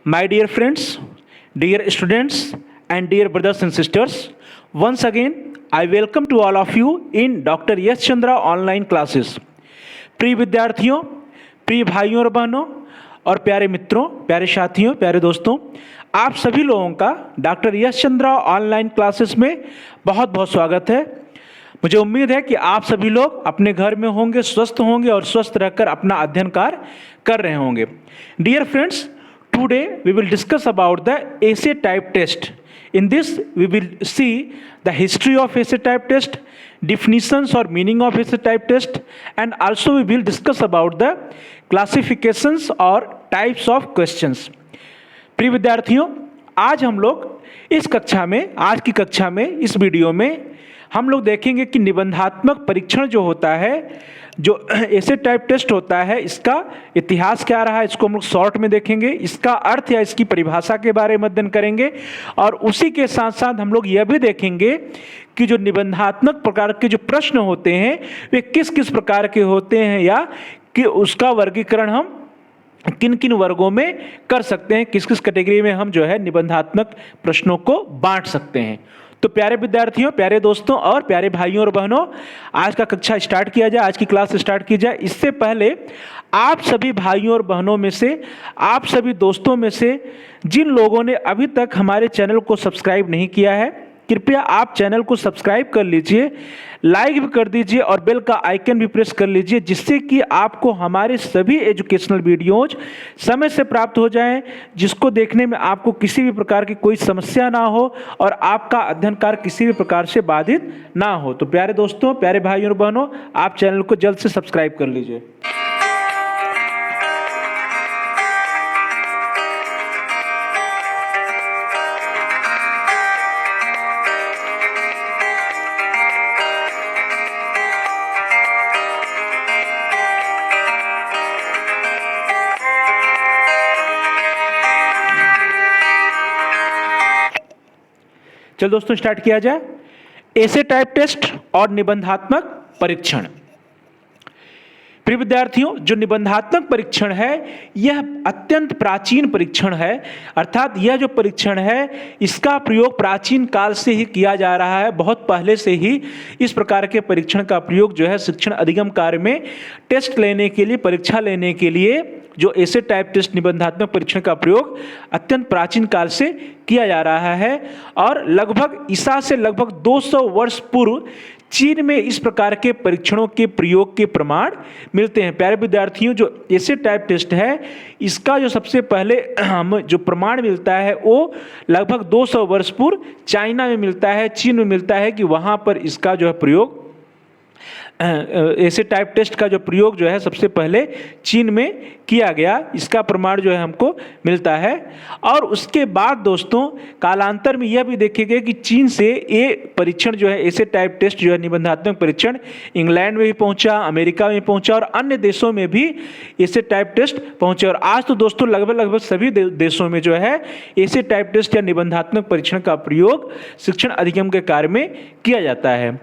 My dear friends, dear students, and dear brothers and sisters, once again I welcome to all of you in Dr. Yash Chandra online classes. प्रिय विद्यार्थियों, प्रिय भाइयों और बहनों और प्यारे मित्रों, प्यारे साथियों, प्यारे दोस्तों, आप सभी लोगों का डॉक्टर यश चंद्रा ऑनलाइन क्लासेस में बहुत बहुत स्वागत है। मुझे उम्मीद है कि आप सभी लोग अपने घर में होंगे, स्वस्थ होंगे और स्वस्थ रहकर अपना अध्ययन कार्य कर रहे होंगे। Dear friends, today we will discuss about the essay type test. In this we will see the history of essay type test, definitions or meaning of essay type test, and also we will discuss about the classifications or types of questions. प्रिय विद्यार्थियों, आज हम लोग आज की कक्षा में इस वीडियो में हम लोग देखेंगे कि निबंधात्मक परीक्षण जो होता है, जो ऐसे टाइप टेस्ट होता है, इसका इतिहास क्या रहा है, इसको हम लोग शॉर्ट में देखेंगे, इसका अर्थ या इसकी परिभाषा के बारे में अध्ययन करेंगे और उसी के साथ साथ हम लोग यह भी देखेंगे कि जो निबंधात्मक प्रकार के जो प्रश्न होते हैं वे किस किस प्रकार के होते हैं या कि उसका वर्गीकरण हम किन किन वर्गों में कर सकते हैं, किस किस कैटेगरी में हम जो है निबंधात्मक प्रश्नों को बांट सकते हैं। तो प्यारे विद्यार्थियों, प्यारे दोस्तों और प्यारे भाइयों और बहनों, आज का कक्षा स्टार्ट किया जाए, आज की क्लास स्टार्ट की जाए। इससे पहले आप सभी भाइयों और बहनों में से, आप सभी दोस्तों में से जिन लोगों ने अभी तक हमारे चैनल को सब्सक्राइब नहीं किया है, कृपया आप चैनल को सब्सक्राइब कर लीजिए, लाइक भी कर दीजिए और बेल का आइकन भी प्रेस कर लीजिए, जिससे कि आपको हमारे सभी एजुकेशनल वीडियोज समय से प्राप्त हो जाएं, जिसको देखने में आपको किसी भी प्रकार की कोई समस्या ना हो और आपका अध्ययन कार्य किसी भी प्रकार से बाधित ना हो। तो प्यारे दोस्तों, प्यारे भाइयों और बहनों, आप चैनल को जल्द से सब्सक्राइब कर लीजिए। चलो दोस्तों, स्टार्ट किया जाए। ऐसे टाइप टेस्ट और निबंधात्मक परीक्षण। प्रिय विद्यार्थियों, जो निबंधात्मक परीक्षण है यह अत्यंत प्राचीन परीक्षण है, अर्थात यह जो परीक्षण है इसका प्रयोग प्राचीन काल से ही किया जा रहा है। बहुत पहले से ही इस प्रकार के परीक्षण का प्रयोग जो है शिक्षण अधिगम कार्य में टेस्ट लेने के लिए, परीक्षा लेने के लिए जो ऐसे टाइप टेस्ट निबंधात्मक परीक्षण का प्रयोग अत्यंत प्राचीन काल से किया जा रहा है और लगभग ईसा से लगभग 200 वर्ष पूर्व चीन में इस प्रकार के परीक्षणों के प्रयोग के प्रमाण मिलते हैं। प्यारे विद्यार्थियों, जो ऐसे टाइप टेस्ट है इसका जो सबसे पहले हम जो प्रमाण मिलता है वो लगभग 200 वर्ष पूर्व चाइना में मिलता है, चीन में मिलता है कि वहाँ पर इसका जो है प्रयोग, ऐसे टाइप टेस्ट का जो प्रयोग जो है सबसे पहले चीन में किया गया, इसका प्रमाण जो है हमको मिलता है। और उसके बाद दोस्तों कालांतर में यह भी देखेंगे कि चीन से ये परीक्षण जो है, ऐसे टाइप टेस्ट जो है निबंधात्मक परीक्षण इंग्लैंड में भी पहुंचा, अमेरिका में पहुंचा और अन्य देशों में भी ऐसे टाइप टेस्ट पहुंचे। और आज तो दोस्तों लगभग सभी देशों में जो है ऐसे टाइप टेस्ट या निबंधात्मक परीक्षण का प्रयोग शिक्षण अधिगम के कार्य में किया जाता है।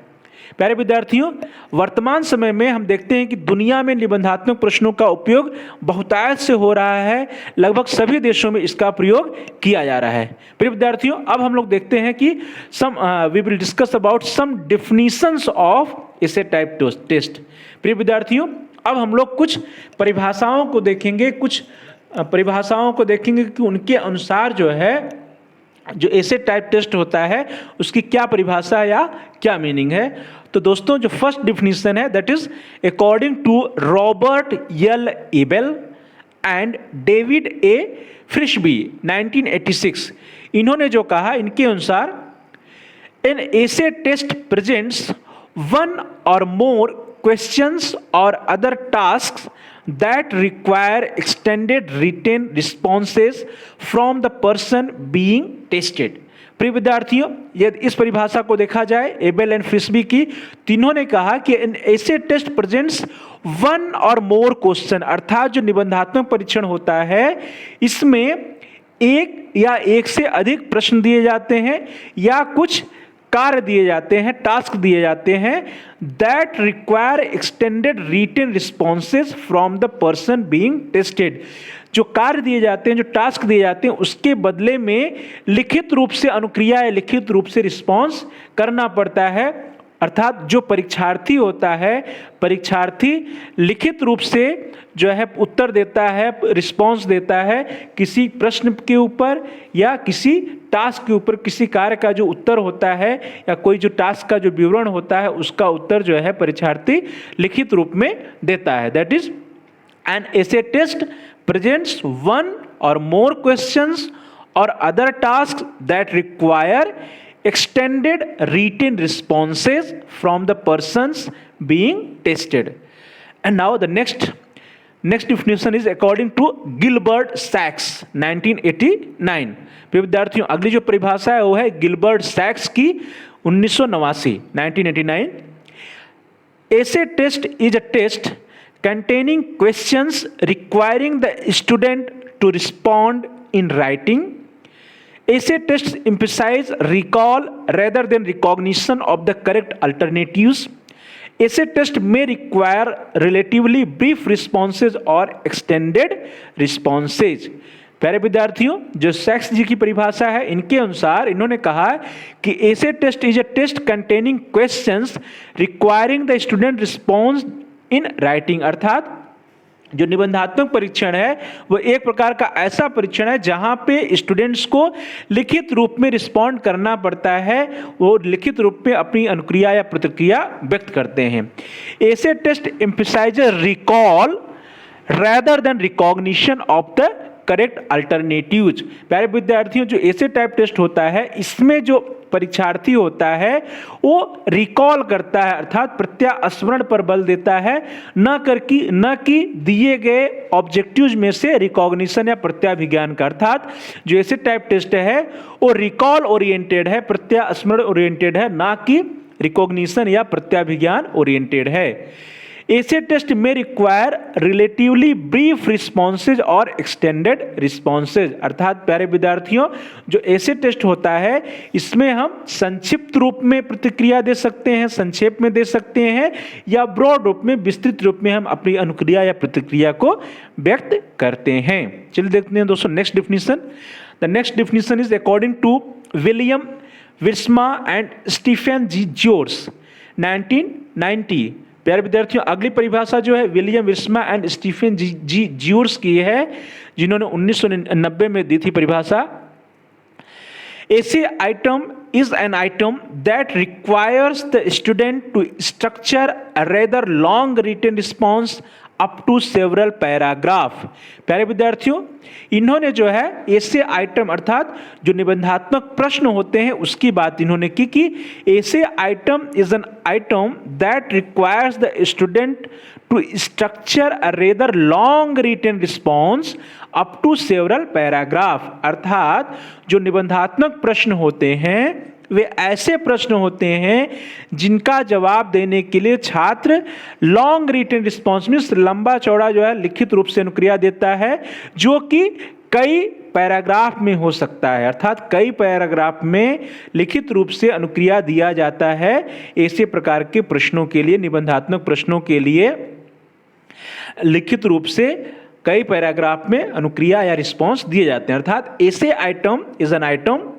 प्यारे विद्यार्थियों, वर्तमान समय में हम देखते हैं कि दुनिया में निबंधात्मक प्रश्नों का उपयोग बहुतायत से हो रहा है, लगभग सभी देशों में इसका प्रयोग किया जा रहा है। प्रिय विद्यार्थियों, अब हम लोग देखते हैं कि we will discuss about some definitions of essay type test. प्रिय विद्यार्थियों, अब हम लोग कुछ परिभाषाओं को देखेंगे, कि उनके अनुसार जो है जो ऐसे टाइप टेस्ट होता है उसकी क्या परिभाषा या क्या मीनिंग है। तो दोस्तों, जो फर्स्ट डिफिनीशन है that is according to Robert L Abel and David A Frisbie 1986, इन्होंने जो कहा, इनके अनुसार एन ऐसे test presents one or more questions or other tasks that require extended written responses from the person being tested। प्रिय विद्यार्थियों, यदि इस परिभाषा को देखा जाए एबेल एंड फ्रिशबी की, तीनों ने कहा कि ऐसे test presents one or more question, अर्थात जो निबंधात्मक परीक्षण होता है इसमें एक या एक से अधिक प्रश्न दिए जाते हैं या कुछ कार्य दिए जाते हैं, टास्क दिए जाते हैं, that require extended written responses from the person being tested, जो कार्य दिए जाते हैं, जो टास्क दिए जाते हैं, उसके बदले में लिखित रूप से अनुक्रिया या लिखित रूप से रिस्पॉन्स करना पड़ता है। अर्थात जो परीक्षार्थी होता है, परीक्षार्थी लिखित रूप से जो है उत्तर देता है, रिस्पॉन्स देता है किसी प्रश्न के ऊपर या किसी टास्क के ऊपर। किसी कार्य का जो उत्तर होता है या कोई जो टास्क का जो विवरण होता है, उसका उत्तर जो है परीक्षार्थी लिखित रूप में देता है। That is an essay test presents one or more questions or other task that require extended written responses from the persons being tested. And now the next definition is according to Gilbert Sachs 1989। विद्यार्थियों अगली जो परिभाषा है वो है Gilbert सैक्स की 1989। Essay test is a test containing questions requiring the student to respond in writing. Essay tests emphasize recall rather than recognition of the correct alternatives. Essay test may require relatively brief responses or extended responses. प्यारे विद्यार्थियों, जो सैक्स जी की परिभाषा है, इनके अनुसार इन्होंने कहा कि essay test is a test containing questions requiring the student response in writing. अर्थात जो निबंधात्मक परीक्षण है वो एक प्रकार का ऐसा परीक्षण है जहां पे स्टूडेंट्स को लिखित रूप में रिस्पॉन्ड करना पड़ता है, वो लिखित रूप में अपनी अनुक्रिया या प्रतिक्रिया व्यक्त करते हैं। Essay test emphasizes recall rather than recognition of the correct alternatives. प्यारे विद्यार्थियों, जो ऐसे टाइप टेस्ट होता है इसमें जो परीक्षार्थी होता है वो रिकॉल करता है, अर्थात प्रत्यास्मरण पर बल देता है, न कि दिए गए ऑब्जेक्टिव्स में से रिकॉग्निशन या प्रत्याभिज्ञान का। अर्थात जो ऐसे टाइप टेस्ट है वो रिकॉल ओरिएंटेड है, प्रत्यास्मरण ओरिएंटेड है, ना कि रिकॉग्निशन या प्रत्याभिज्ञान ओरिएंटेड है। ऐसे टेस्ट में रिक्वायर रिलेटिवली ब्रीफ रिस्पॉन्सेज और एक्सटेंडेड रिस्पॉन्सेज। अर्थात प्यारे विद्यार्थियों, जो ऐसे टेस्ट होता है इसमें हम संक्षिप्त रूप में प्रतिक्रिया दे सकते हैं, संक्षेप में दे सकते हैं, या ब्रॉड रूप में, विस्तृत रूप में हम अपनी अनुक्रिया या प्रतिक्रिया को व्यक्त करते हैं। चलिए देखते हैं दोस्तों next definition. The next definition is according to William Wiersma and Stephen G Jurs 1990। प्यारे विद्यार्थियों, अगली परिभाषा जो है William Wiersma and Stephen G Jurs की है, जिन्होंने 1990 में दी थी परिभाषा। Essay item is an item that requires the student to structure a rather long written response up to several paragraph। प्यारे विद्यार्थियों, इन्होंने जो है ऐसे आइटम अर्थात जो निबंधात्मक प्रश्न होते हैं उसकी बात इन्होंने की कि essay item is an item that requires the student to structure a rather long written response up to several paragraph. अर्थात जो निबंधात्मक प्रश्न होते हैं वे ऐसे प्रश्न होते हैं जिनका जवाब देने के लिए छात्र लॉन्ग रिटन रिस्पॉन्स मीन्स लंबा चौड़ा जो है लिखित रूप से अनुक्रिया देता है, जो कि कई पैराग्राफ में हो सकता है। अर्थात कई पैराग्राफ में लिखित रूप से अनुक्रिया दिया जाता है ऐसे प्रकार के प्रश्नों के लिए, निबंधात्मक प्रश्नों के लिए लिखित रूप से कई पैराग्राफ में अनुक्रिया या रिस्पॉन्स दिए जाते हैं। अर्थात ऐसे item is an item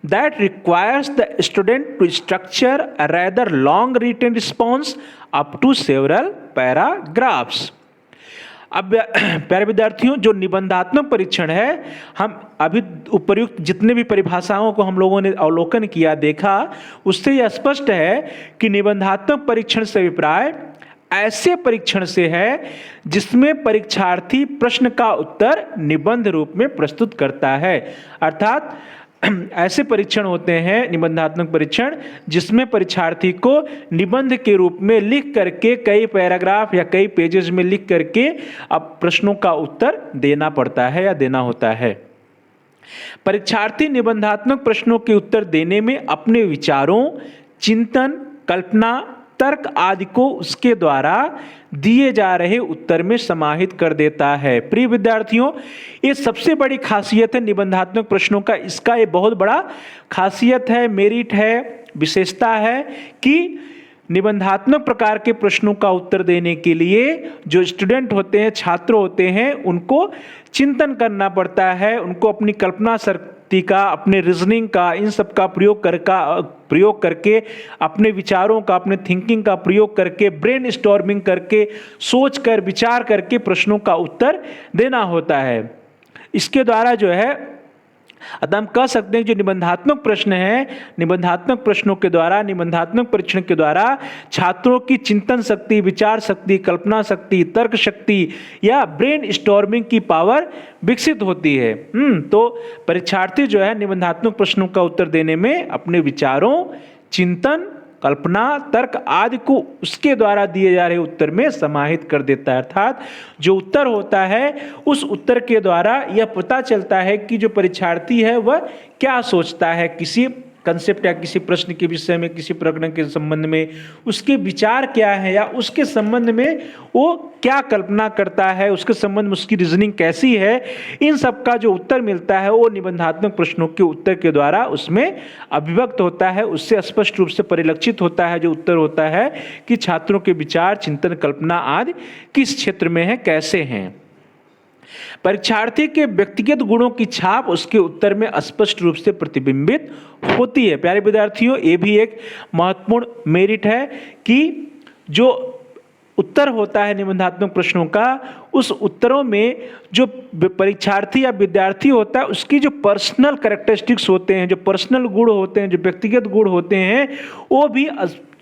that requires the student to structure a rather long written response up to several paragraphs। अब प्यारे विद्यार्थियों, जो निबंधात्मक परीक्षण है, हम अभी उपर्युक्त जितने भी परिभाषाओं को हम लोगों ने अवलोकन किया, देखा, उससे यह स्पष्ट है कि निबंधात्मक परीक्षण से अभिप्राय ऐसे परीक्षण से है जिसमें परीक्षार्थी प्रश्न का उत्तर निबंध रूप में प्रस्तुत करता है। अर्थात ऐसे परीक्षण होते हैं निबंधात्मक परीक्षण जिसमें परीक्षार्थी को निबंध के रूप में लिख करके कई पैराग्राफ या कई पेजेस में लिख करके अब प्रश्नों का उत्तर देना पड़ता है या देना होता है। परीक्षार्थी निबंधात्मक प्रश्नों के उत्तर देने में अपने विचारों, चिंतन, कल्पना, तर्क आदि को उसके द्वारा दिए जा रहे उत्तर में समाहित कर देता है। प्रिय विद्यार्थियों, ये सबसे बड़ी खासियत है निबंधात्मक प्रश्नों का। इसका ये बहुत बड़ा खासियत है, मेरिट है, विशेषता है कि निबंधात्मक प्रकार के प्रश्नों का उत्तर देने के लिए जो स्टूडेंट होते हैं, छात्र होते हैं, उनको चिंतन करना पड़ता है, उनको अपनी कल्पना शक्ति का, अपने रीजनिंग का, इन सब का प्रयोग करके, अपने विचारों का, अपने थिंकिंग का प्रयोग करके, ब्रेन स्टॉर्मिंग करके, सोच कर, विचार करके प्रश्नों का उत्तर देना होता है। इसके द्वारा जो है अतः हम कह सकते हैं जो निबंधात्मक प्रश्न है, निबंधात्मक प्रश्नों के द्वारा, निबंधात्मक परीक्षण के द्वारा छात्रों की चिंतन शक्ति, विचार शक्ति, कल्पना शक्ति, तर्क शक्ति या ब्रेन स्टॉर्मिंग की पावर विकसित होती है। तो परीक्षार्थी जो है निबंधात्मक प्रश्नों का उत्तर देने में अपने विचारों, चिंतन, कल्पना, तर्क आदि को उसके द्वारा दिए जा रहे उत्तर में समाहित कर देता है। अर्थात जो उत्तर होता है उस उत्तर के द्वारा यह पता चलता है कि जो परीक्षार्थी है वह क्या सोचता है किसी कंसेप्ट या किसी प्रश्न के विषय में, किसी प्रकरण के संबंध में, उसके विचार क्या है या उसके संबंध में वो क्या कल्पना करता है, उसके संबंध में उसकी रीजनिंग कैसी है। इन सब का जो उत्तर मिलता है वो निबंधात्मक प्रश्नों के उत्तर के द्वारा उसमें अभिव्यक्त होता है, उससे स्पष्ट रूप से परिलक्षित होता है जो उत्तर होता है कि छात्रों के विचार, चिंतन, कल्पना आदि किस क्षेत्र में है, कैसे हैं। परीक्षार्थी के व्यक्तिगत गुणों की छाप उसके उत्तर में स्पष्ट रूप से प्रतिबिंबित होती है। प्यारे विद्यार्थियों, ये भी एक महत्वपूर्ण मेरिट है कि जो उत्तर होता है निबंधात्मक प्रश्नों का, उस उत्तरों में जो परीक्षार्थी या विद्यार्थी होता है उसकी जो पर्सनल कैरेक्टरिस्टिक्स होते हैं, जो पर्सनल गुण होते हैं, जो व्यक्तिगत गुण होते हैं, वो भी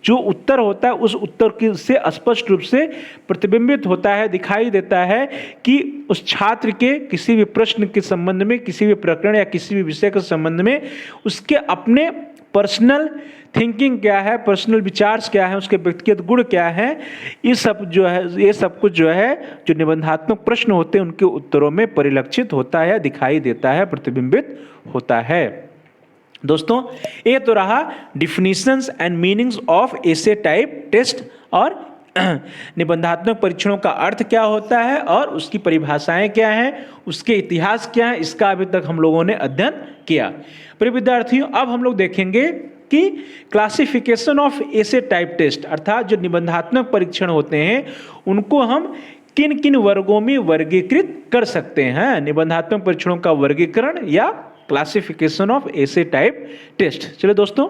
जो उत्तर होता है उस उत्तर से स्पष्ट रूप से प्रतिबिंबित होता है, दिखाई देता है कि उस छात्र के किसी भी प्रश्न के संबंध में, किसी भी प्रकरण या किसी भी विषय के संबंध में उसके अपने पर्सनल थिंकिंग क्या है, पर्सनल विचार क्या है, उसके व्यक्तिगत गुण क्या है। ये सब जो है, ये सब कुछ जो है जो निबंधात्मक प्रश्न होते हैं उनके उत्तरों में परिलक्षित होता है, दिखाई देता है, प्रतिबिंबित होता है। दोस्तों, ये तो रहा definitions and meanings of essay type test और निबंधात्मक परीक्षणों का अर्थ क्या होता है और उसकी परिभाषाएं क्या हैं, उसके इतिहास क्या है, इसका अभी तक हम लोगों ने अध्ययन किया। प्रिय विद्यार्थियों, अब हम लोग देखेंगे कि classification of essay type test अर्थात जो निबंधात्मक परीक्षण होते हैं उनको हम किन किन वर्गों में वर्गीकृत कर सकते हैं। निबंधात्मक परीक्षणों का वर्गीकरण या classification of essay type test. चलिए दोस्तों,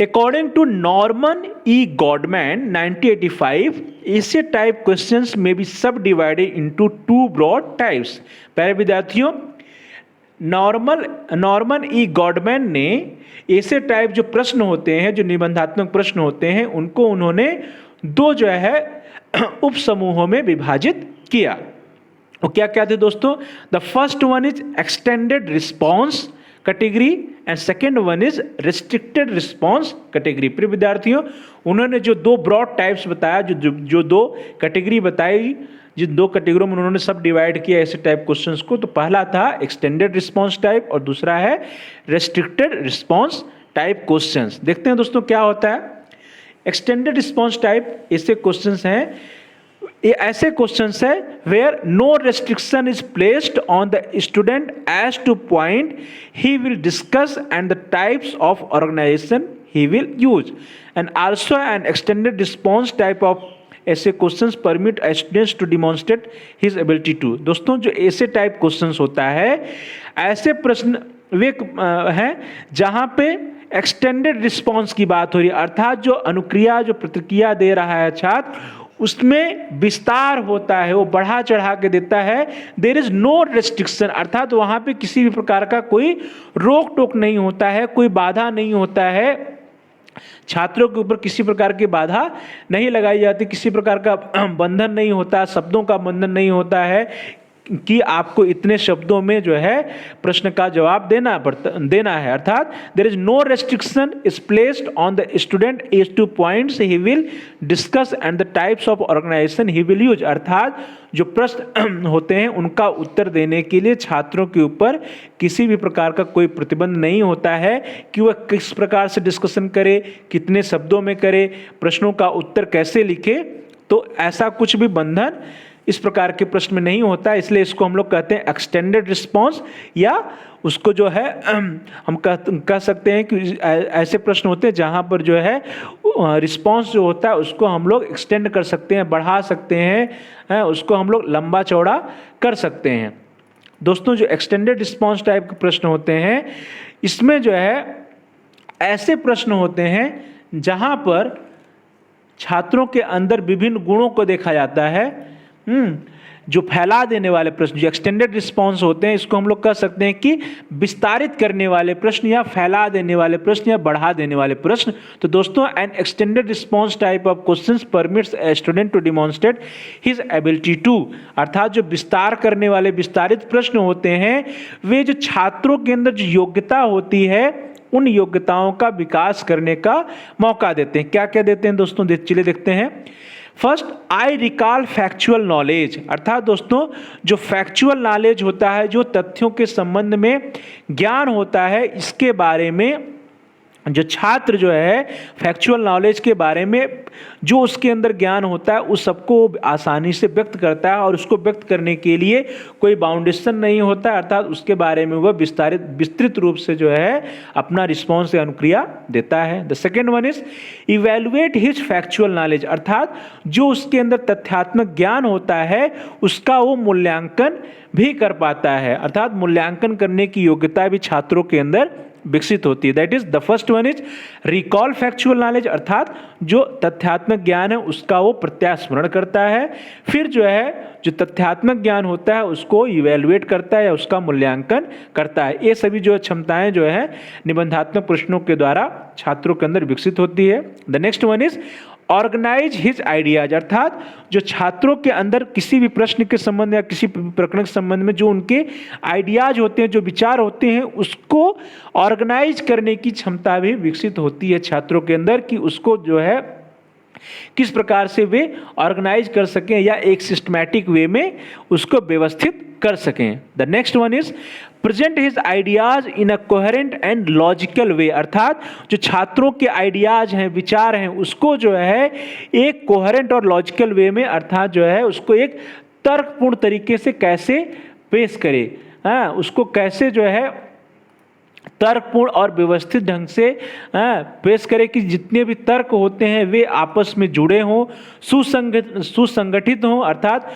according to Norman E Godman 1985, essay type questions में be subdivided into two broad types. प्यारे विद्यार्थियों, नॉर्मन ई गॉडमैन ने एसे टाइप जो प्रश्न होते हैं, जो निबंधात्मक प्रश्न होते हैं, उनको उन्होंने दो जो है उप समूहों में विभाजित किया। वो क्या क्या थे दोस्तों? The first one is extended response category and second one is restricted response category. प्रिय विद्यार्थियों, उन्होंने जो दो ब्रॉड टाइप्स बताया, जो दो कैटेगरी बताई, जिन दो कैटेगरियों में उन्होंने सब डिवाइड किया ऐसे टाइप क्वेश्चंस को, तो पहला था एक्सटेंडेड रिस्पॉन्स टाइप और दूसरा है रेस्ट्रिक्टेड रिस्पॉन्स टाइप क्वेश्चंस। देखते हैं दोस्तों क्या होता है। Extended response type essay questions हैं, ये ऐसे क्वेश्चंस है where no restriction is placed on the student as to point he will discuss and the types of organisation he will use and also an extended response type of essay questions permit students to demonstrate his ability to. दोस्तों, जो ऐसे type questions होता है, ऐसे प्रश्न वे हैं जहां पे एक्सटेंडेड रिस्पॉन्स की बात हो रही है, अर्थात जो अनुक्रिया, जो प्रतिक्रिया दे रहा है छात्र, उसमें विस्तार होता है, वो बढ़ा चढ़ा के देता है। देयर इज नो रेस्ट्रिक्शन, अर्थात वहाँ पे किसी भी प्रकार का कोई रोक टोक नहीं होता है, कोई बाधा नहीं होता है, छात्रों के ऊपर किसी प्रकार की बाधा नहीं लगाई जाती, किसी प्रकार का बंधन नहीं होता, शब्दों का बंधन नहीं होता है कि आपको इतने शब्दों में जो है प्रश्न का जवाब देना है। अर्थात there is no restriction is placed on the student as to points he will discuss and the types of organisation he will use. अर्थात जो प्रश्न होते हैं उनका उत्तर देने के लिए छात्रों के ऊपर किसी भी प्रकार का कोई प्रतिबंध नहीं होता है कि वह किस प्रकार से डिस्कशन करे, कितने शब्दों में करे, प्रश्नों का उत्तर कैसे लिखे, तो ऐसा कुछ भी बंधन इस प्रकार के प्रश्न में नहीं होता है, इसलिए इसको हम लोग कहते हैं एक्सटेंडेड रिस्पॉन्स, या उसको जो है हम कह सकते हैं कि ऐसे प्रश्न होते हैं जहाँ पर जो है रिस्पॉन्स जो होता है उसको हम लोग एक्सटेंड कर सकते हैं, बढ़ा सकते हैं, उसको हम लोग लंबा चौड़ा कर सकते हैं। दोस्तों, जो एक्सटेंडेड रिस्पॉन्स टाइप के प्रश्न होते हैं, इसमें जो है ऐसे प्रश्न होते हैं जहाँ पर छात्रों के अंदर विभिन्न गुणों को देखा जाता है। जो फैला देने वाले प्रश्न, जो एक्सटेंडेड रिस्पॉन्स होते हैं, इसको हम लोग कह सकते हैं कि विस्तारित करने वाले प्रश्न, या फैला देने वाले प्रश्न, या बढ़ा देने वाले प्रश्न। तो दोस्तों, an extended response type of questions permits a student to demonstrate his ability to, अर्थात जो विस्तार करने वाले विस्तारित प्रश्न होते हैं, वे जो छात्रों के अंदर जो योग्यता होती है, उन योग्यताओं का विकास करने का मौका देते हैं। क्या क्या देते हैं दोस्तों, चलिए देखते हैं। First, I recall factual knowledge, अर्थात दोस्तों जो फैक्चुअल नॉलेज होता है, जो तथ्यों के संबंध में ज्ञान होता है, इसके बारे में जो छात्र जो है फैक्चुअल नॉलेज के बारे में जो उसके अंदर ज्ञान होता है उस सबको आसानी से व्यक्त करता है, और उसको व्यक्त करने के लिए कोई बाउंडेशन नहीं होता है, अर्थात उसके बारे में वह विस्तृत रूप से जो है अपना रिस्पॉन्स या अनुक्रिया देता है। The second one is evaluate his factual knowledge, अर्थात जो उसके अंदर तथ्यात्मक ज्ञान होता है उसका वो मूल्यांकन भी कर पाता है, अर्थात मूल्यांकन करने की योग्यता भी छात्रों के अंदर विकसित होती है। That is the first one is recall factual knowledge, अर्थात जो तथ्यात्मक ज्ञान है उसका वो प्रत्यास्मरण करता है। फिर जो है जो तथ्यात्मक ज्ञान होता है उसको इवेलुएट करता है या उसका मूल्यांकन करता है। ये सभी जो क्षमताएं जो है निबंधात्मक प्रश्नों के द्वारा छात्रों के अंदर विकसित होती है। The next one is organize his ideas, अर्थात जो छात्रों के अंदर किसी भी प्रश्न के संबंध या किसी प्रकरण के संबंध में जो उनके आइडियाज होते हैं, जो विचार होते हैं, उसको ऑर्गेनाइज करने की क्षमता भी विकसित होती है छात्रों के अंदर, कि उसको जो है किस प्रकार से वे ऑर्गेनाइज कर सकें या एक सिस्टमैटिक वे में उसको व्यवस्थित कर सकें। The next one is present his ideas in a coherent and logical वे, अर्थात जो छात्रों के आइडियाज हैं, विचार हैं, उसको जो है एक कोहेरेंट और लॉजिकल वे में, अर्थात जो है उसको एक तर्कपूर्ण तरीके से कैसे पेश करे, उसको कैसे जो है तर्कपूर्ण और व्यवस्थित ढंग से पेश करे कि जितने भी तर्क होते हैं वे आपस में जुड़े हों, सुसंगठित हों, अर्थात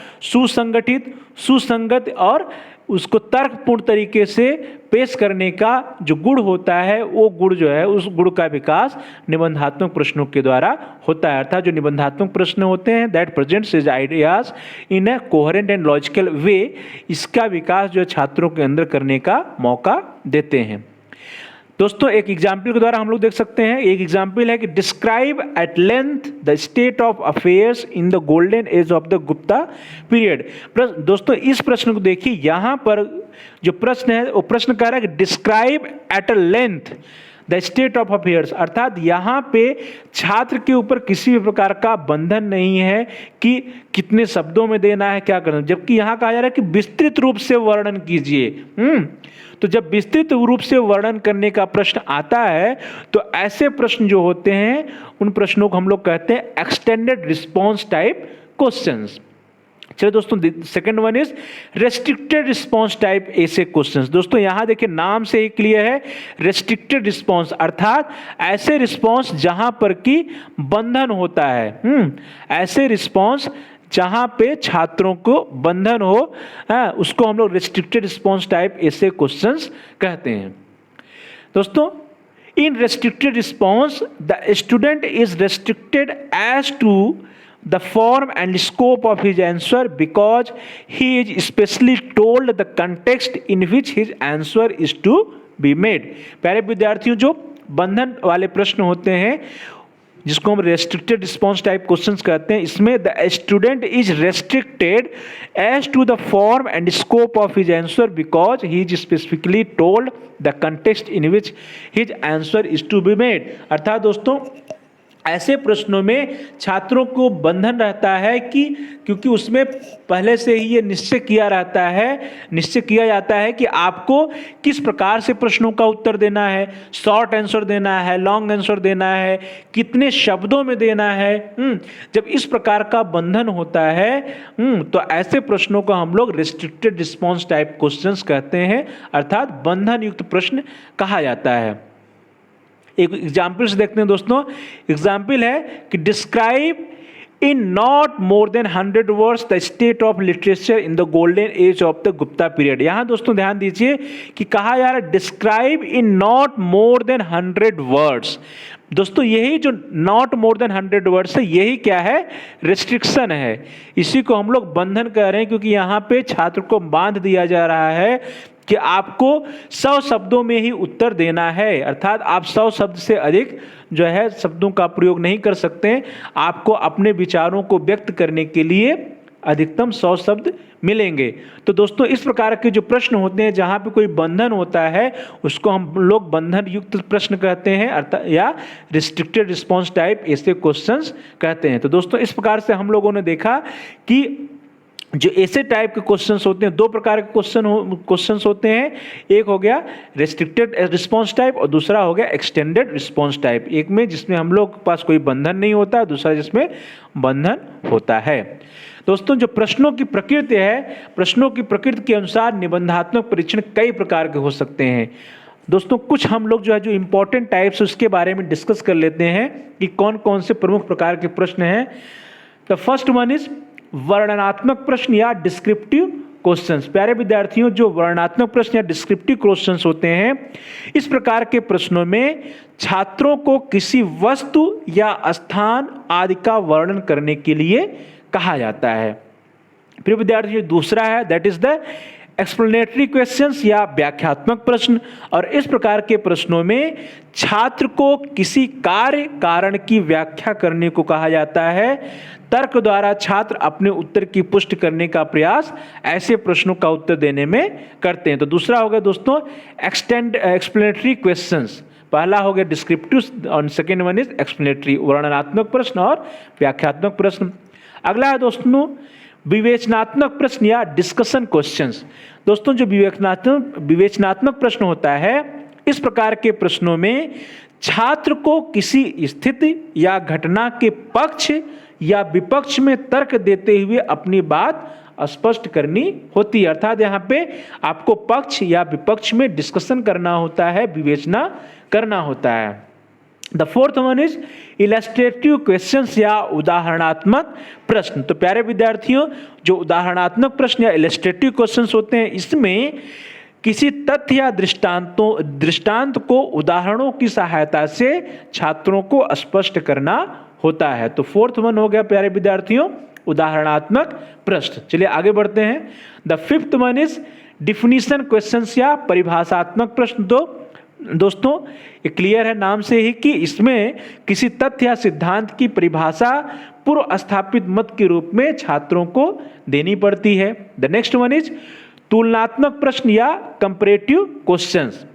सुसंगत और उसको तर्कपूर्ण तरीके से पेश करने का जो गुण होता है, वो गुण जो है उस गुण का विकास निबंधात्मक प्रश्नों के द्वारा होता है। अर्थात जो निबंधात्मक प्रश्न होते हैं that presents his ideas in a coherent and logical वे, इसका विकास जो छात्रों के अंदर करने का मौका देते हैं। दोस्तों, एक एग्जाम्पल के द्वारा हम लोग देख सकते हैं। एक एग्जाम्पल है कि describe at length the state of affairs in the golden age of the Gupta period. दोस्तों, इस प्रश्न को देखिए, यहाँ पर जो प्रश्न है वो प्रश्न कह रहा है कि describe at a length the state of affairs, अर्थात यहाँ पे छात्र के ऊपर किसी भी प्रकार का बंधन नहीं है कि कितने शब्दों में देना है, क्या करना, जबकि यहाँ कहा जा रहा है कि विस्तृत रूप से वर्णन कीजिए। तो जब विस्तृत रूप से वर्णन करने का प्रश्न आता है तो ऐसे प्रश्न जो होते हैं उन प्रश्नों को हम लोग कहते हैं एक्सटेंडेड रिस्पॉन्स टाइप क्वेश्चंस। चलिए दोस्तों, second one is restricted response type essay questions. दोस्तों, यहां देखिए नाम से ही क्लियर है, रेस्ट्रिक्टेड रिस्पॉन्स, अर्थात ऐसे रिस्पॉन्स जहां पर कि बंधन होता है। ऐसे रिस्पॉन्स जहां पे छात्रों को बंधन हो, उसको हम लोग restricted response type essay questions कहते हैं। दोस्तों, इन restricted response the student is restricted as to the form and scope of his answer because he is specially told the context in which his answer is to be made। प्यारे विद्यार्थियों, जो बंधन वाले प्रश्न होते हैं जिसको हम रेस्ट्रिक्टेड रिस्पॉन्स टाइप क्वेश्चंस कहते हैं, इसमें the student is restricted as to the form and scope of his answer because he is specifically told the context in which his answer is to be made. अर्थात दोस्तों, ऐसे प्रश्नों में छात्रों को बंधन रहता है कि क्योंकि उसमें पहले से ही ये निश्चय किया जाता है कि आपको किस प्रकार से प्रश्नों का उत्तर देना है, शॉर्ट आंसर देना है, लॉन्ग आंसर देना है, कितने शब्दों में देना है। जब इस प्रकार का बंधन होता है तो ऐसे प्रश्नों को हम लोग रिस्ट्रिक्टेड रिस्पॉन्स टाइप क्वेश्चंस कहते हैं, अर्थात बंधन युक्त प्रश्न कहा जाता है। एक एग्जाम्पल से देखते हैं दोस्तों। एग्जाम्पल है कि describe in not more than 100 words the state of literature in the golden age of the Gupta period. यहां दोस्तों ध्यान दीजिए कि कहा जा रहा है describe in not more than 100 words. दोस्तों यही जो नॉट मोर देन 100 वर्ड्स है, यही क्या है, रिस्ट्रिक्शन है। इसी को हम लोग बंधन कह रहे हैं, क्योंकि यहाँ पे छात्र को बांध दिया जा रहा है कि आपको 100 शब्दों में ही उत्तर देना है, अर्थात आप 100 शब्द से अधिक जो है शब्दों का प्रयोग नहीं कर सकते। आपको अपने विचारों को व्यक्त करने के लिए अधिकतम 100 शब्द मिलेंगे। तो दोस्तों इस प्रकार के जो प्रश्न होते हैं जहां पे कोई बंधन होता है उसको हम लोग बंधन युक्त प्रश्न कहते हैं, अर्थात या restricted response type essay questions कहते हैं। तो दोस्तों इस प्रकार से हम लोगों ने देखा कि जो ऐसे टाइप के क्वेश्चंस होते हैं, दो प्रकार के क्वेश्चंस होते हैं। एक हो गया रिस्ट्रिक्टेड रिस्पॉन्स टाइप और दूसरा हो गया एक्सटेंडेड रिस्पॉन्स टाइप। एक में जिसमें हम लोग के पास कोई बंधन नहीं होता, दूसरा जिसमें बंधन होता है। दोस्तों जो प्रश्नों की प्रकृति है, प्रश्नों की प्रकृति के अनुसार निबंधात्मक परीक्षण कई प्रकार के हो सकते हैं। दोस्तों कुछ हम लोग जो है जो इंपॉर्टेंट टाइप्स उसके बारे में डिस्कस कर लेते हैं कि कौन कौन से प्रमुख प्रकार के प्रश्न हैं। द फर्स्ट वन इज वर्णनात्मक प्रश्न या डिस्क्रिप्टिव क्वेश्चंस। प्यारे विद्यार्थियों, जो वर्णनात्मक प्रश्न या डिस्क्रिप्टिव क्वेश्चंस होते हैं, इस प्रकार के प्रश्नों में छात्रों को किसी वस्तु या स्थान आदि का वर्णन करने के लिए कहा जाता है। प्रिय विद्यार्थियों, दूसरा है that is the explanatory questions या व्याख्यात्मक प्रश्न। और इस प्रकार के प्रश्नों में छात्र को किसी कार्य कारण की व्याख्या करने को कहा जाता है। तर्क द्वारा छात्र अपने उत्तर की पुष्टि करने का प्रयास ऐसे प्रश्नों का उत्तर देने में करते हैं। तो दूसरा हो गया दोस्तों एक्सप्लेनेटरी क्वेश्चंस। पहला हो गया डिस्क्रिप्टिव और सेकेंड वन इज एक्सप्लेनेटरी, वर्णनात्मक प्रश्न और व्याख्यात्मक प्रश्न। अगला है दोस्तों विवेचनात्मक प्रश्न या डिस्कशन क्वेश्चंस। दोस्तों जो विवेचनात्मक प्रश्न होता है, इस प्रकार के प्रश्नों में छात्र को किसी स्थिति या घटना के पक्ष या विपक्ष में तर्क देते हुए अपनी बात स्पष्ट करनी होती है, अर्थात यहाँ पे आपको पक्ष या विपक्ष में डिस्कशन करना होता है, विवेचना करना होता है। The fourth one is illustrative questions या उदाहरणात्मक प्रश्न। तो प्यारे विद्यार्थियों, जो उदाहरणात्मक प्रश्न या इलस्ट्रेटिव क्वेश्चंस होते हैं, इसमें किसी तथ्य या दृष्टांत को उदाहरणों की सहायता से छात्रों को स्पष्ट करना होता है। तो फोर्थ वन हो गया प्यारे विद्यार्थियों उदाहरणात्मक प्रश्न। चलिए आगे बढ़ते हैं। The fifth one is definition questions या परिभाषात्मक प्रश्न। तो दोस्तों ये क्लियर है नाम से ही कि इसमें किसी तथ्य या सिद्धांत की परिभाषा पूर्व स्थापित मत के रूप में छात्रों को देनी पड़ती है। द नेक्स्ट वन इज तुलनात्मक प्रश्न या कंपैरेटिव क्वेश्चंस।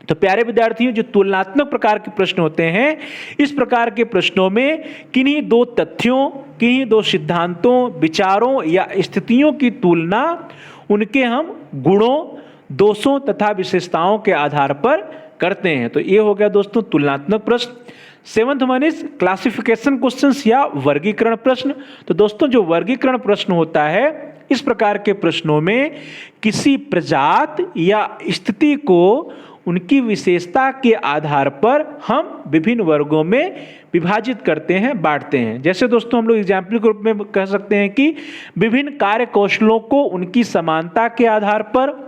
तो प्यारे विद्यार्थियों, जो तुलनात्मक प्रकार के प्रश्न होते हैं, इस प्रकार के प्रश्नों में किन्हीं दो तथ्यों, किन्हीं दो सिद्धांतों, विचारों या स्थितियों की तुलना उनके हम गुणों, दोषों तथा विशेषताओं के आधार पर करते हैं। तो ये हो गया दोस्तों तुलनात्मक प्रश्न। Seventh one is classification questions या वर्गीकरण प्रश्न। तो दोस्तों जो वर्गीकरण प्रश्न होता है, इस प्रकार के प्रश्नों में किसी प्रजाति या स्थिति को उनकी विशेषता के आधार पर हम विभिन्न वर्गों में विभाजित करते हैं, बांटते हैं। जैसे दोस्तों हम लोग एग्जाम्पल के रूप में कह सकते हैं कि विभिन्न कार्य कौशलों को उनकी समानता के आधार पर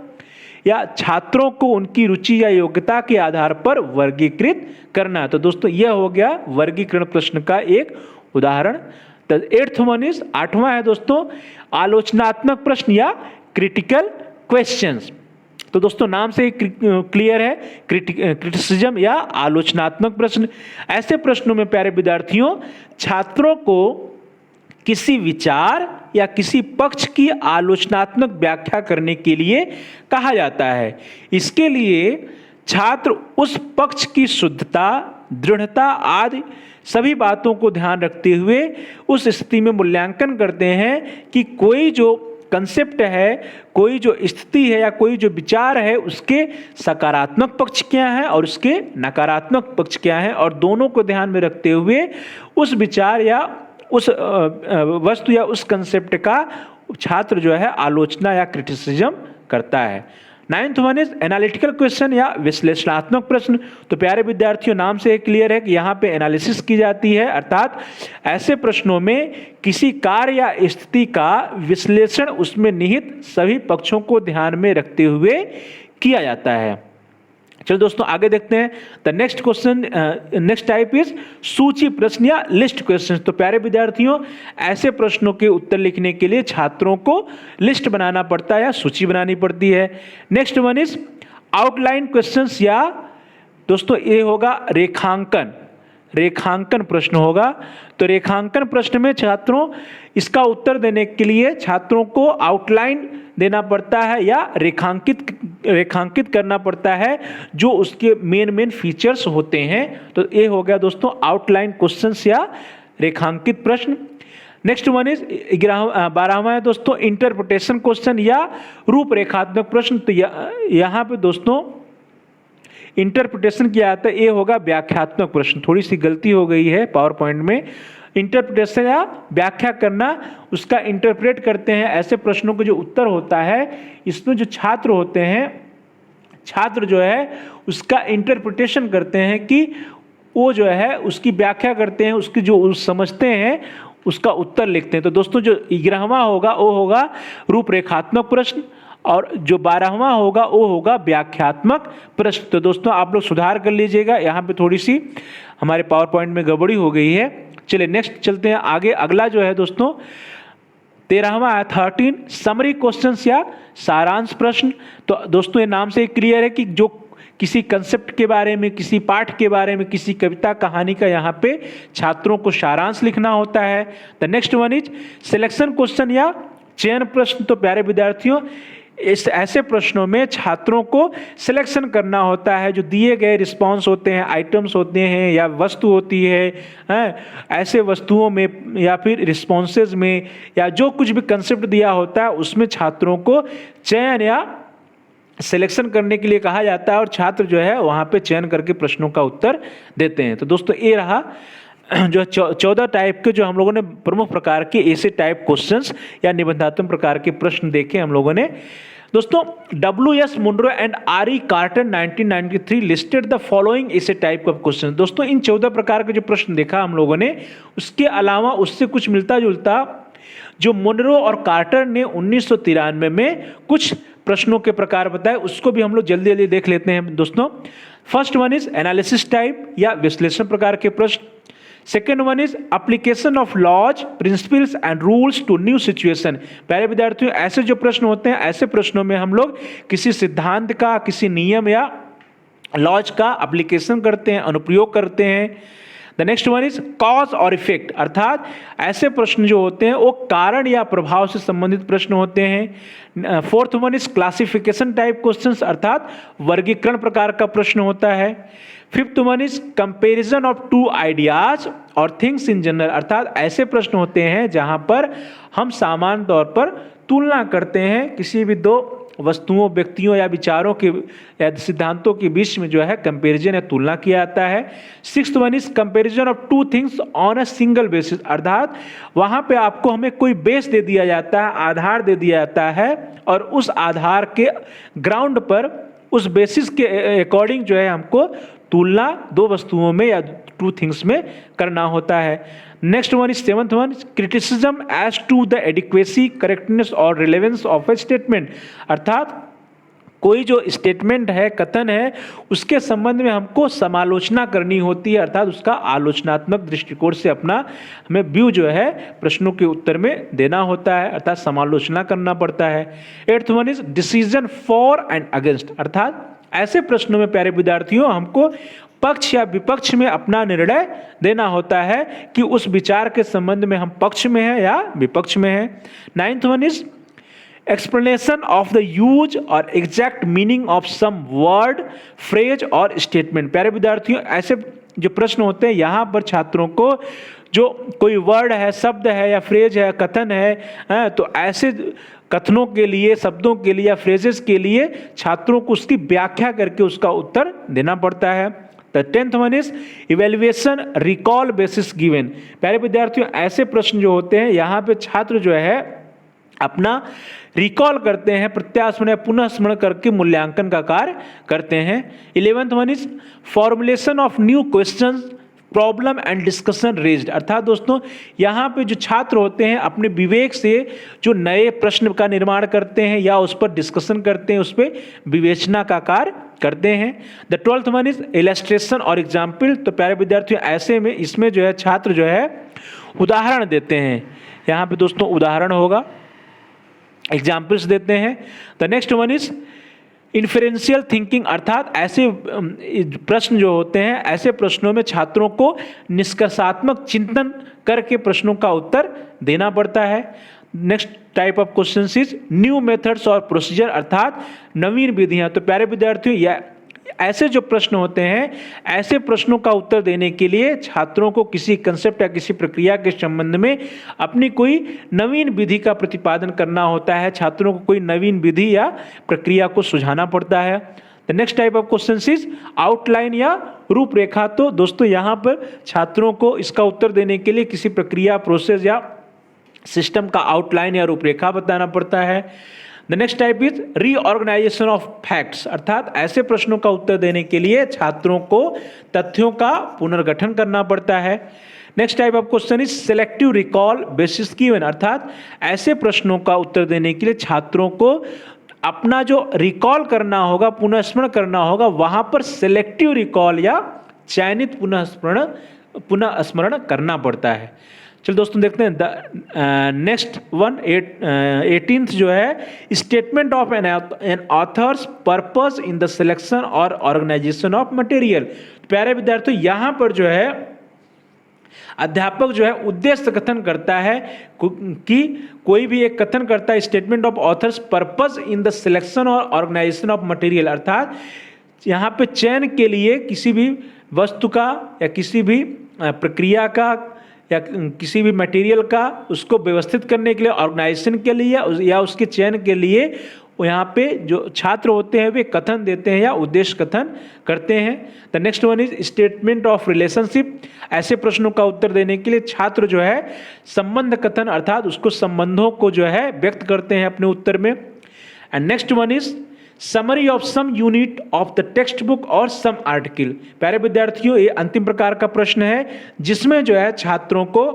या छात्रों को उनकी रुचि या योग्यता के आधार पर वर्गीकृत करना। तो दोस्तों यह हो गया वर्गीकरण प्रश्न का एक उदाहरण। द एट्थ वन इज, आठवां है दोस्तों आलोचनात्मक प्रश्न या क्रिटिकल क्वेश्चंस। तो दोस्तों नाम से क्लियर है, क्रिटिसिज्म या आलोचनात्मक प्रश्न। ऐसे प्रश्नों में प्यारे विद्यार्थियों छात्रों को किसी विचार या किसी पक्ष की आलोचनात्मक व्याख्या करने के लिए कहा जाता है। इसके लिए छात्र उस पक्ष की शुद्धता, दृढ़ता आदि सभी बातों को ध्यान रखते हुए उस स्थिति में मूल्यांकन करते हैं कि कोई जो कंसेप्ट है, कोई जो स्थिति है या कोई जो विचार है उसके सकारात्मक पक्ष क्या है और उसके नकारात्मक पक्ष क्या है, और दोनों को ध्यान में रखते हुए उस विचार या उस वस्तु या उस कंसेप्ट का छात्र जो है आलोचना या क्रिटिसिज्म करता है। 9th one is analytical question या विश्लेषणात्मक प्रश्न। तो प्यारे विद्यार्थियों, नाम से क्लियर है कि यहाँ पे एनालिसिस की जाती है, अर्थात ऐसे प्रश्नों में किसी कार्य या स्थिति का विश्लेषण उसमें निहित सभी पक्षों को ध्यान में रखते हुए किया जाता है। चलो दोस्तों आगे देखते हैं। The next question, next type is सूची प्रश्न या लिस्ट क्वेश्चन। तो प्यारे विद्यार्थियों, ऐसे प्रश्नों के उत्तर लिखने के लिए छात्रों को लिस्ट बनाना पड़ता है या सूची बनानी पड़ती है। Next one is outline questions, या दोस्तों ये होगा रेखांकन प्रश्न होगा। तो रेखांकन प्रश्न में छात्रों इसका उत्तर देने के लिए छात्रों को आउटलाइन देना पड़ता है या रेखांकित करना पड़ता है जो उसके मेन फीचर्स होते हैं। तो ये हो गया दोस्तों आउटलाइन क्वेश्चंस या रेखांकित प्रश्न। नेक्स्ट वन इज 12वां है दोस्तों इंटरप्रिटेशन क्वेश्चन या रूपरेखात्मक प्रश्न। तो यहाँ पे दोस्तों इंटरप्रिटेशन किया जाता है, ये होगा व्याख्यात्मक प्रश्न। थोड़ी सी गलती हो गई है पावर पॉइंट में। इंटरप्रिटेशन या व्याख्या करना, उसका इंटरप्रेट करते हैं ऐसे प्रश्नों के जो उत्तर होता है, इसमें जो छात्र होते हैं, छात्र जो है उसका इंटरप्रिटेशन करते हैं कि वो जो है उसकी व्याख्या करते हैं, उसकी जो समझते हैं उसका उत्तर लिखते हैं। तो दोस्तों जो 11वां होगा वो होगा रूपरेखात्मक प्रश्न, और जो 12वां होगा वो होगा व्याख्यात्मक प्रश्न। तो दोस्तों आप लोग सुधार कर लीजिएगा, यहाँ पे थोड़ी सी हमारे पावर पॉइंट में गड़बड़ी हो गई है। चलिए नेक्स्ट चलते हैं आगे। अगला जो है दोस्तों 13वां है 13 समरी क्वेश्चंस या सारांश प्रश्न। तो दोस्तों ये नाम से क्लियर है कि जो किसी कंसेप्ट के बारे में, किसी पाठ के बारे में, किसी कविता कहानी का यहाँ पे छात्रों को सारांश लिखना होता है। The next one is selection question या चयन प्रश्न। तो प्यारे विद्यार्थियों, इस ऐसे प्रश्नों में छात्रों को सिलेक्शन करना होता है, जो दिए गए रिस्पॉन्स होते हैं, आइटम्स होते हैं या वस्तु होती है, ऐसे वस्तुओं में या फिर रिस्पॉन्सेज में या जो कुछ भी कंसेप्ट दिया होता है उसमें छात्रों को चयन या सिलेक्शन करने के लिए कहा जाता है, और छात्र जो है वहाँ पे चयन करके प्रश्नों का उत्तर देते हैं। तो दोस्तों ये रहा जो 14 टाइप के जो हम लोगों ने प्रमुख प्रकार के ऐसे टाइप क्वेश्चंस या निबंधात्मक प्रकार के प्रश्न देखे हम लोगों ने। दोस्तों W.S. Munroe and R.E. Carter 1993 listed the following essay type of question. दोस्तों इन 14 प्रकार के जो प्रश्न देखा हम लोगों ने, उसके अलावा उससे कुछ मिलता जुलता जो मुनरो और कार्टर ने 1993 में कुछ प्रश्नों के प्रकार बताए, उसको भी हम लोग जल्दी जल्दी देख लेते हैं दोस्तों। First one is analysis type या विश्लेषण प्रकार के प्रश्न। Second one is application of laws principles and rules to new situation. प्यारे विद्यार्थियों, ऐसे जो प्रश्न होते हैं, ऐसे प्रश्नों में हम लोग किसी सिद्धांत का, किसी नियम या लॉज का एप्लीकेशन करते हैं, अनुप्रयोग करते हैं। The next one is cause और इफेक्ट, अर्थात ऐसे प्रश्न जो होते हैं वो कारण या प्रभाव से संबंधित प्रश्न होते हैं। Fourth one is classification type questions, अर्थात वर्गीकरण प्रकार का प्रश्न होता है। Fifth one is comparison of two ideas or things in general, अर्थात ऐसे प्रश्न होते हैं जहां पर हम सामान्य तौर पर तुलना करते हैं किसी भी दो वस्तुओं, व्यक्तियों या विचारों के या सिद्धांतों के बीच में जो है कंपैरिजन या तुलना किया जाता है। Sixth one is comparison of two things on a single basis, अर्थात वहां पे आपको हमें कोई बेस दे दिया जाता है, आधार दे दिया जाता है, और उस आधार के ग्राउंड पर, उस बेसिस के अकॉर्डिंग जो है हमको तुलना दो वस्तुओं में या टू थिंग्स में करना होता है। Next one is seventh one, criticism as to the adequacy, correctness or relevance of a statement, अर्थात कोई जो स्टेटमेंट है, कथन है, उसके संबंध में हमको समालोचना करनी होती है, अर्थात उसका आलोचनात्मक दृष्टिकोण से अपना हमें व्यू जो है प्रश्नों के उत्तर में देना होता है, अर्थात समालोचना करना पड़ता है। Eighth one is decision for and against, अर्थात ऐसे प्रश्नों में प्यारे विद्यार्थियों हमको पक्ष या विपक्ष में अपना निर्णय देना होता है कि उस विचार के संबंध में हम पक्ष में हैं या विपक्ष में हैं। Ninth one is explanation of the use or exact meaning of some word, phrase or statement. प्यारे विद्यार्थियों, ऐसे जो प्रश्न होते हैं यहाँ पर छात्रों को जो कोई वर्ड है, शब्द है या फ्रेज है, कथन है, तो ऐसे कथनों के लिए, शब्दों के लिए या फ्रेजेस के लिए छात्रों को उसकी व्याख्या करके उसका उत्तर देना पड़ता है। The 10th one is evaluation recall basis given. प्यारे विद्यार्थियों, ऐसे प्रश्न जो होते हैं यहाँ पे छात्र जो है अपना रिकॉल करते हैं, प्रत्यास्मरण या पुनः स्मरण करके मूल्यांकन का कार्य करते हैं। 11th one is formulation of new questions, problem and discussion raised. अर्थात दोस्तों यहाँ पे जो छात्र होते हैं अपने विवेक से जो नए प्रश्न का निर्माण करते हैं या उस पर डिस्कशन करते हैं, उस पर विवेचना का कार्य करते हैं। The 12th one is illustration और एग्जाम्पल। तो प्यारे विद्यार्थियों, ऐसे में इसमें जो है छात्र जो है उदाहरण देते हैं। यहाँ पे दोस्तों उदाहरण होगा, एग्जाम्पल्स देते हैं। The next one is inferential thinking. अर्थात ऐसे प्रश्न जो होते हैं, ऐसे प्रश्नों में छात्रों को निष्कर्षात्मक चिंतन करके प्रश्नों का उत्तर देना पड़ता है। Next type of question is new methods और प्रोसीजर। अर्थात नवीन विधियां। तो प्यारे विद्यार्थियों, या ऐसे जो प्रश्न होते हैं, ऐसे प्रश्नों का उत्तर देने के लिए छात्रों को किसी कंसेप्ट या किसी प्रक्रिया के संबंध में अपनी कोई नवीन विधि का प्रतिपादन करना होता है। छात्रों को कोई नवीन विधि या प्रक्रिया को सुझाना पड़ता है। The next type of question is outline या रूपरेखा। तो दोस्तों यहाँ पर छात्रों को इसका उत्तर देने के लिए किसी प्रक्रिया, प्रोसेस या सिस्टम का आउटलाइन या रूपरेखा बताना पड़ता है। The next type is reorganization of facts. अर्थात ऐसे प्रश्नों का उत्तर देने के लिए छात्रों को तथ्यों का पुनर्गठन करना पड़ता है। Next type of question is selective recall basis given. अर्थात ऐसे प्रश्नों का उत्तर देने के लिए छात्रों को अपना जो रिकॉल करना होगा, पुनःस्मरण करना होगा, वहां पर सिलेक्टिव रिकॉल या चयनित पुनः स्मरण करना पड़ता है। चलो दोस्तों देखते हैं नेक्स्ट वन 18th जो है statement of an author's purpose in the selection or organization of material. प्यारे विद्यार्थियों, यहाँ पर जो है अध्यापक जो है उद्देश्य कथन करता है कि कोई भी एक कथन करता है statement of authors purpose in the selection or organization of material. अर्थात यहाँ पे चयन के लिए किसी भी वस्तु का या किसी भी प्रक्रिया का या किसी भी मटेरियल का उसको व्यवस्थित करने के लिए, ऑर्गेनाइजेशन के लिए या उसके चयन के लिए यहाँ पे जो छात्र होते हैं वे कथन देते हैं या उद्देश्य कथन करते हैं। The next one is statement of relationship. ऐसे प्रश्नों का उत्तर देने के लिए छात्र जो है संबंध कथन अर्थात उसको संबंधों को जो है व्यक्त करते हैं अपने उत्तर में। And next one is summary of some unit of the text book or some article. प्यारे विद्यार्थियों, ये अंतिम प्रकार का प्रश्न है जिसमें जो है छात्रों को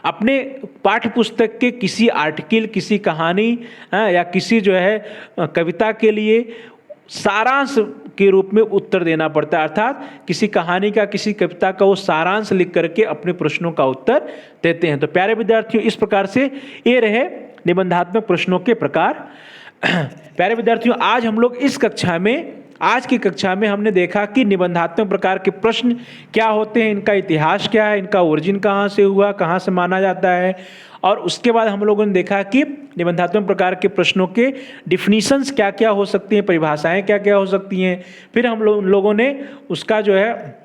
अपने पाठ्य पुस्तक के किसी आर्टिकल, किसी कहानी या किसी जो है कविता के लिए सारांश के रूप में उत्तर देना पड़ता है। अर्थात किसी कहानी का, किसी कविता का वो सारांश लिख करके अपने प्रश्नों का उत्तर देते हैं। तो प्यारे विद्यार्थियों, इस प्रकार से ये रहे निबंधात्मक प्रश्नों के प्रकार। प्यारे विद्यार्थियों, आज की कक्षा में हमने देखा कि निबंधात्मक प्रकार के प्रश्न क्या होते हैं, इनका इतिहास क्या है, इनका ओरिजिन कहाँ से हुआ, कहाँ से माना जाता है, और उसके बाद हम लोगों ने देखा कि निबंधात्मक प्रकार के प्रश्नों के डिफिनीशंस क्या क्या हो सकती हैं, परिभाषाएं क्या क्या हो सकती हैं। फिर हम लोगों ने उसका जो है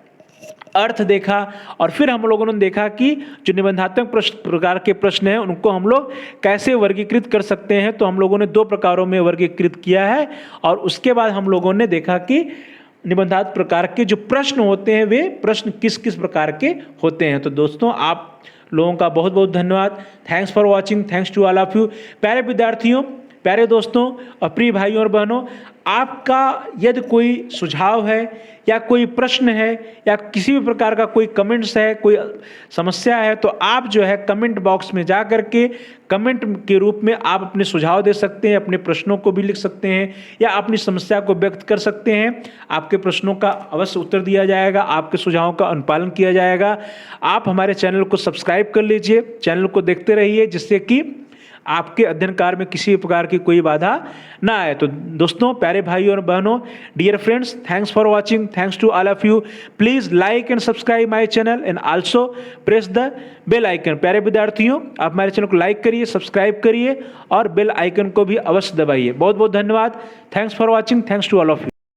अर्थ देखा, और फिर हम लोगों ने देखा कि जो निबंधात्मक प्रकार के प्रश्न हैं उनको हम लोग कैसे वर्गीकृत कर सकते हैं। तो हम लोगों ने 2 प्रकारों में वर्गीकृत किया है, और उसके बाद हम लोगों ने देखा कि निबंधात्मक प्रकार के जो प्रश्न होते हैं वे प्रश्न किस किस प्रकार के होते हैं। तो दोस्तों, आप लोगों का बहुत बहुत धन्यवाद। Thanks for watching, thanks to all of you. प्यारे विद्यार्थियों, प्यारे दोस्तों और प्रिय भाइयों और बहनों, आपका यदि कोई सुझाव है या कोई प्रश्न है या किसी भी प्रकार का कोई कमेंट्स है, कोई समस्या है, तो आप जो है कमेंट बॉक्स में जा करके कमेंट के रूप में आप अपने सुझाव दे सकते हैं, अपने प्रश्नों को भी लिख सकते हैं या अपनी समस्या को व्यक्त कर सकते हैं। आपके प्रश्नों का अवश्य उत्तर दिया जाएगा, आपके सुझावों का अनुपालन किया जाएगा। आप हमारे चैनल को सब्सक्राइब कर लीजिए, चैनल को देखते रहिए, जिससे कि आपके अध्ययन कार्य में किसी प्रकार की कोई बाधा ना आए। तो दोस्तों, प्यारे भाई और बहनों, dear friends, thanks for watching, thanks to all of you. Please like and subscribe my channel and also press the bell icon. प्यारे विद्यार्थियों, आप हमारे चैनल को लाइक करिए, सब्सक्राइब करिए और बेल आइकन को भी अवश्य दबाइए। बहुत बहुत धन्यवाद। Thanks for watching, thanks to all of you.